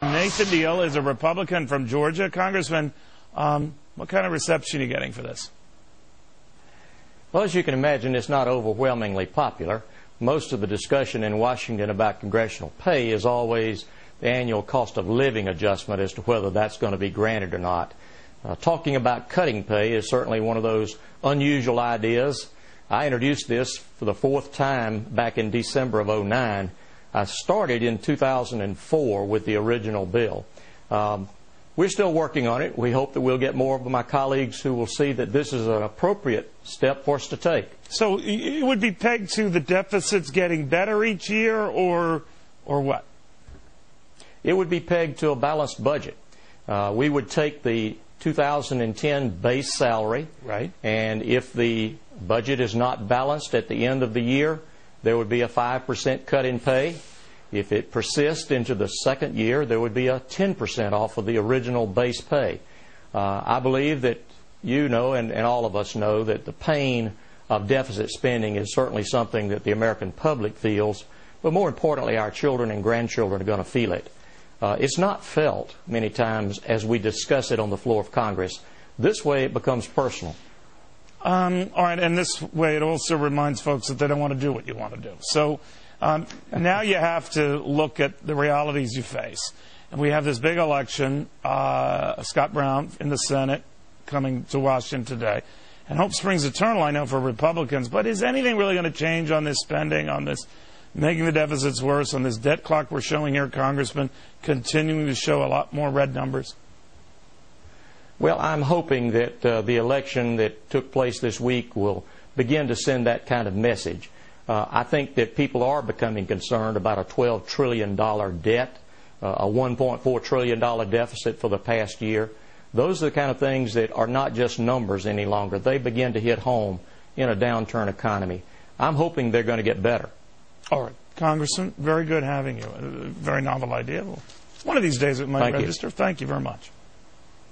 Nathan Deal is a Republican from Georgia. Congressman, what kind of reception are you getting for this? Well, as you can imagine, it's not overwhelmingly popular. Most of the discussion in Washington about congressional pay is always the annual cost of living adjustment as to whether that's going to be granted or not. Talking about cutting pay is certainly one of those unusual ideas. I introduced this for the fourth time back in December of 2009. I started in 2004 with the original bill. We're still working on it. We hope that we'll get more of my colleagues who will see that this is an appropriate step for us to take. So it would be pegged to the deficits getting better each year, or what? It would be pegged to a balanced budget. We would take the 2010 base salary, right, and if the budget is not balanced at the end of the year, there would be a 5% cut in pay. If it persists into the second year, there would be a 10% off of the original base pay. I believe that you know, and all of us know, that the pain of deficit spending is certainly something that the American public feels, but more importantly, our children and grandchildren are going to feel it. It's not felt many times as we discuss it on the floor of Congress. This way it becomes personal. All right, and this way it also reminds folks that they don't want to do what you want to do. So now you have to look at the realities you face. And we have this big election, Scott Brown in the Senate coming to Washington today. And hope springs eternal, I know, for Republicans. But is anything really going to change on this spending, on this making the deficits worse, on this debt clock we're showing here, Congressman, continuing to show a lot more red numbers? Well, I'm hoping that the election that took place this week will begin to send that kind of message. I think that people are becoming concerned about a $12 trillion debt, a $1.4 trillion deficit for the past year. Those are the kind of things that are not just numbers any longer. They begin to hit home in a downturn economy. I'm hoping they're going to get better. All right. Congressman, very good having you. A very novel idea. Well, one of these days it might register. Thank you very much.